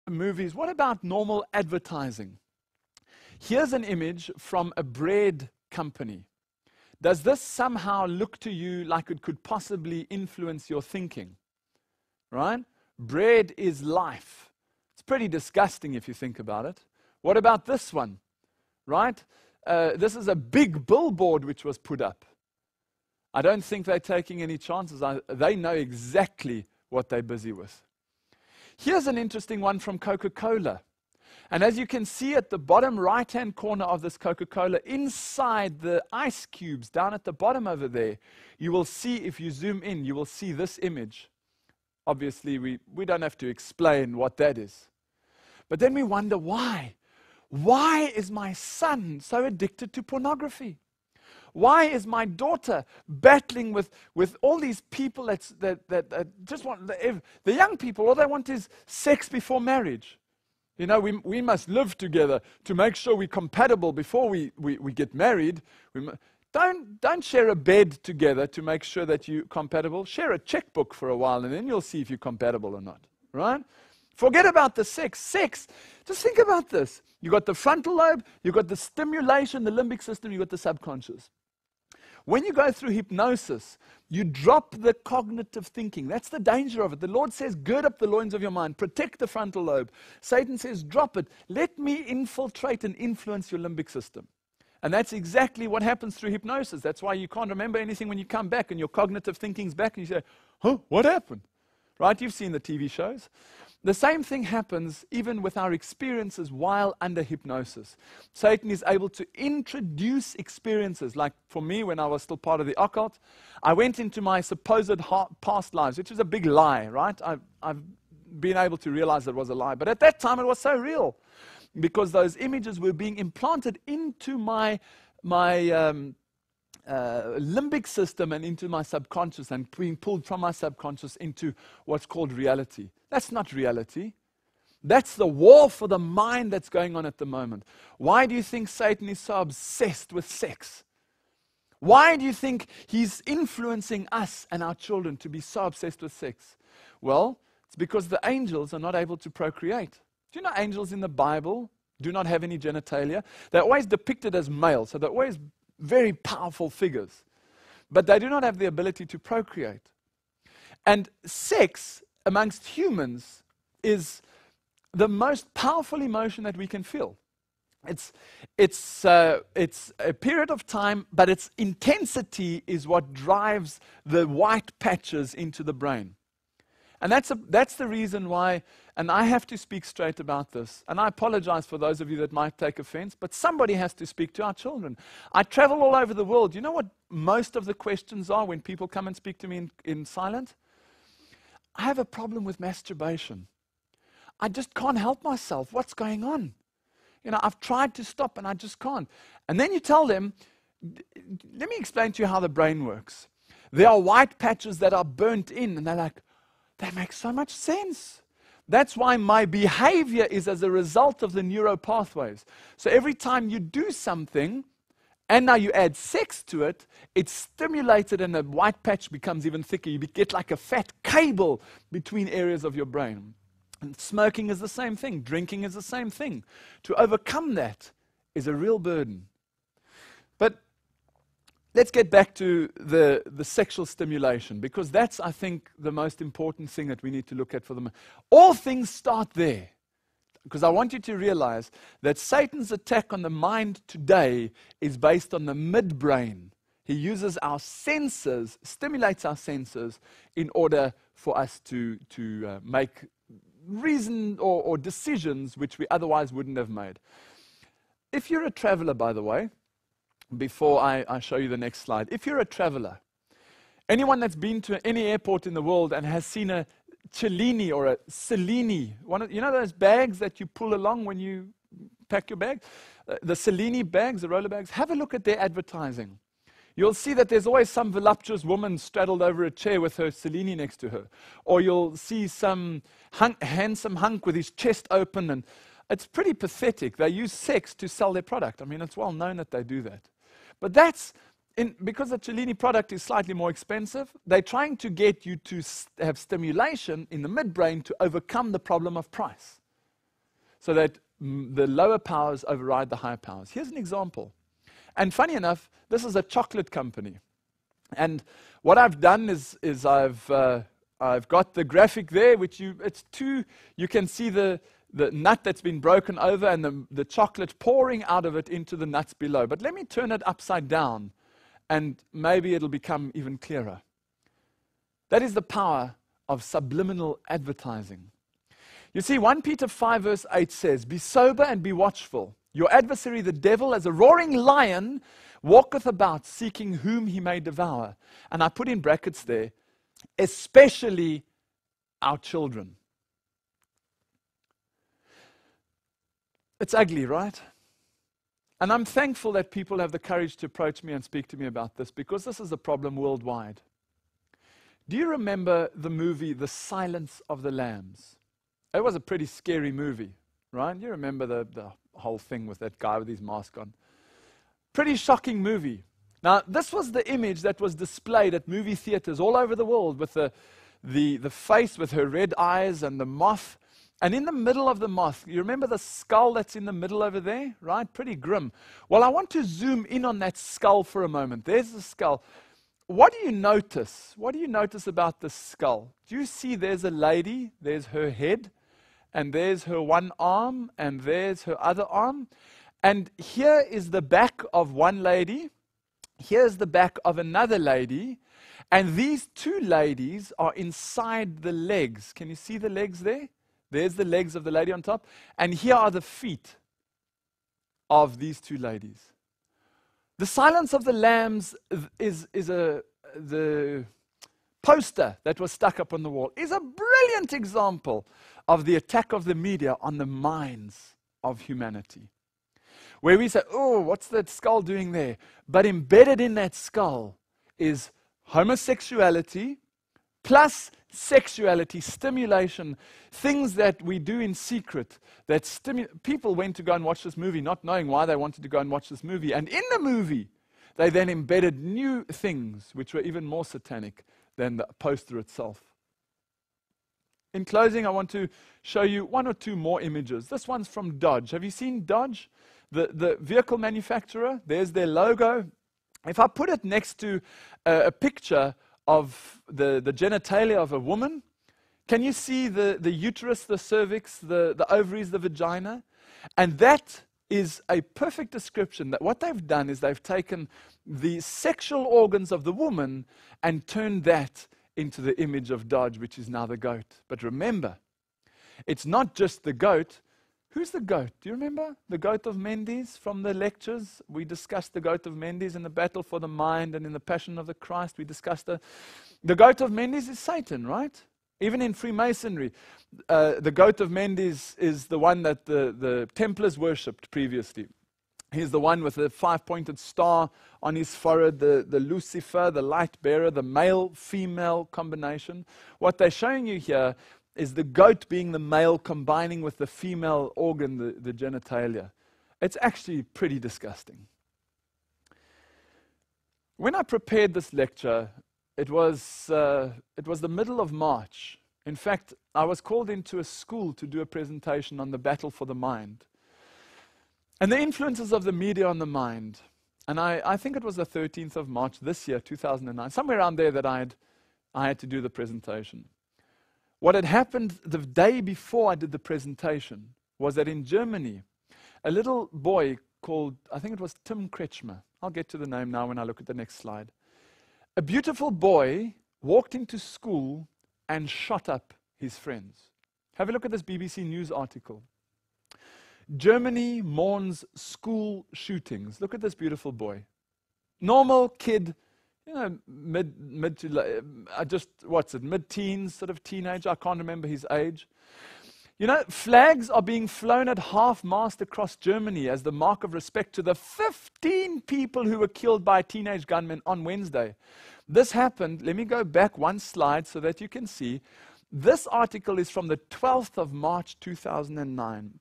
movies, what about normal advertising? Here's an image from a bread company. Does this somehow look to you like it could possibly influence your thinking? Right? Bread is life. It's pretty disgusting if you think about it. What about this one? Right? This is a big billboard which was put up. I don't think they're taking any chances. They know exactly what they're busy with. Here's an interesting one from Coca-Cola. And as you can see at the bottom right-hand corner of this Coca-Cola, inside the ice cubes, down at the bottom over there, you will see, if you zoom in, you will see this image. Obviously, we don't have to explain what that is. But then we wonder why. Why is my son so addicted to pornography? Why is my daughter battling with all these people that just want, the young people, all they want is sex before marriage. You know, we must live together to make sure we're compatible before we get married. Don't share a bed together to make sure that you're compatible. Share a checkbook for a while and then you'll see if you're compatible or not, right? Forget about the sex. Sex, just think about this. You got the frontal lobe, you got the stimulation, the limbic system, you got the subconscious. When you go through hypnosis, you drop the cognitive thinking. That's the danger of it. The Lord says, gird up the loins of your mind, protect the frontal lobe. Satan says, drop it. Let me infiltrate and influence your limbic system. And that's exactly what happens through hypnosis. That's why you can't remember anything when you come back and your cognitive thinking's back and you say, huh, what happened? Right? You've seen the TV shows. The same thing happens even with our experiences while under hypnosis. Satan is able to introduce experiences. Like for me, when I was still part of the occult, I went into my supposed past lives, which is a big lie, right? I've been able to realize it was a lie. But at that time, it was so real because those images were being implanted into my limbic system and into my subconscious and being pulled from my subconscious into what's called reality. That's not reality. That's the war for the mind that's going on at the moment. Why do you think Satan is so obsessed with sex? Why do you think he's influencing us and our children to be so obsessed with sex? Well, it's because the angels are not able to procreate. Do you know angels in the Bible do not have any genitalia? They're always depicted as male, so they're always very powerful figures. But they do not have the ability to procreate. And sex amongst humans is the most powerful emotion that we can feel. It's a period of time, but its intensity is what drives the white patches into the brain. And that's the reason why, and I have to speak straight about this, and I apologize for those of you that might take offense, but somebody has to speak to our children. I travel all over the world. You know what most of the questions are when people come and speak to me in silent? I have a problem with masturbation. I just can't help myself. What's going on? You know, I've tried to stop and I just can't. And then you tell them, let me explain to you how the brain works. There are white patches that are burnt in, and they're like, that makes so much sense. That's why my behavior is as a result of the neural pathways. So every time you do something, and now you add sex to it, it's stimulated and the white patch becomes even thicker. You get like a fat cable between areas of your brain. And smoking is the same thing. Drinking is the same thing. To overcome that is a real burden. But let's get back to the sexual stimulation, because that's, I think, the most important thing that we need to look at for them. All things start there. Because I want you to realize that Satan's attack on the mind today is based on the midbrain. He uses our senses, stimulates our senses in order for us to make reason or decisions which we otherwise wouldn't have made. If you're a traveler, by the way, before I show you the next slide, if you're a traveler, anyone that's been to any airport in the world and has seen a Cellini or a Cellini, you know those bags that you pull along when you pack your bag? The Cellini bags, the roller bags, have a look at their advertising. You'll see that there's always some voluptuous woman straddled over a chair with her Cellini next to her. Or you'll see some handsome hunk with his chest open, and it's pretty pathetic. They use sex to sell their product. I mean, it's well known that they do that. But that's, because the Cellini product is slightly more expensive, they're trying to get you to have stimulation in the midbrain to overcome the problem of price. so that the lower powers override the higher powers. Here's an example. And funny enough, this is a chocolate company. And what I've done is I've got the graphic there, which you can see the nut that's been broken over and the chocolate pouring out of it into the nuts below. But let me turn it upside down, and maybe it'll become even clearer. That is the power of subliminal advertising. You see, 1 Peter 5 verse 8 says, "Be sober and be watchful. Your adversary, the devil, as a roaring lion, walketh about, seeking whom he may devour." And I put in brackets there, especially our children. It's ugly, right? And I'm thankful that people have the courage to approach me and speak to me about this, because this is a problem worldwide. Do you remember the movie The Silence of the Lambs? It was a pretty scary movie, right? You remember the whole thing with that guy with his mask on. Pretty shocking movie. Now, this was the image that was displayed at movie theaters all over the world, with the face with her red eyes and the moth. And in the middle of the moth, you remember the skull that's in the middle over there, right? Pretty grim. Well, I want to zoom in on that skull for a moment. There's the skull. What do you notice? What do you notice about the skull? Do you see there's a lady, there's her head, and there's her one arm, and there's her other arm. And here is the back of one lady, here's the back of another lady, and these two ladies are inside the legs. Can you see the legs there? There's the legs of the lady on top, and here are the feet of these two ladies. The Silence of the Lambs is the poster that was stuck up on the wall, is a brilliant example of the attack of the media on the minds of humanity. Where we say, oh, what's that skull doing there? But embedded in that skull is homosexuality plus sexuality, stimulation, things that we do in secret. People went to go and watch this movie not knowing why they wanted to go and watch this movie. And in the movie, they then embedded new things which were even more satanic than the poster itself. In closing, I want to show you one or two more images. This one's from Dodge. Have you seen Dodge? The vehicle manufacturer, there's their logo. If I put it next to a picture of the genitalia of a woman, can you see the uterus, the cervix, the ovaries, the vagina? And that is a perfect description that what they've done is they've taken the sexual organs of the woman and turned that into the image of Dodge, which is now the goat. But remember, it's not just the goat. Who's the goat? Do you remember the goat of Mendes from the lectures? We discussed the goat of Mendes in the battle for the mind, and in the Passion of the Christ we discussed the goat of Mendes is Satan, right? Even in Freemasonry, the goat of Mendes is the one that the Templars worshipped previously. He's the one with the 5-pointed star on his forehead, the Lucifer, the light bearer, the male-female combination. What they're showing you here is the goat being the male combining with the female organ, the genitalia. It's actually pretty disgusting. When I prepared this lecture, it was the middle of March. In fact, I was called into a school to do a presentation on the battle for the mind and the influences of the media on the mind. And I think it was the 13th of March this year, 2009, somewhere around there that I had to do the presentation. What had happened the day before I did the presentation was that in Germany, a little boy called, I think it was Tim Kretschmer. I'll get to the name now when I look at the next slide. A beautiful boy walked into school and shot up his friends. Have a look at this BBC News article. Germany mourns school shootings. Look at this beautiful boy. Normal kid, you know, mid-teens, sort of teenager. I can't remember his age. You know, flags are being flown at half-mast across Germany as the mark of respect to the 15 people who were killed by teenage gunmen on Wednesday. This happened, let me go back one slide so that you can see. This article is from the 12th of March 2009.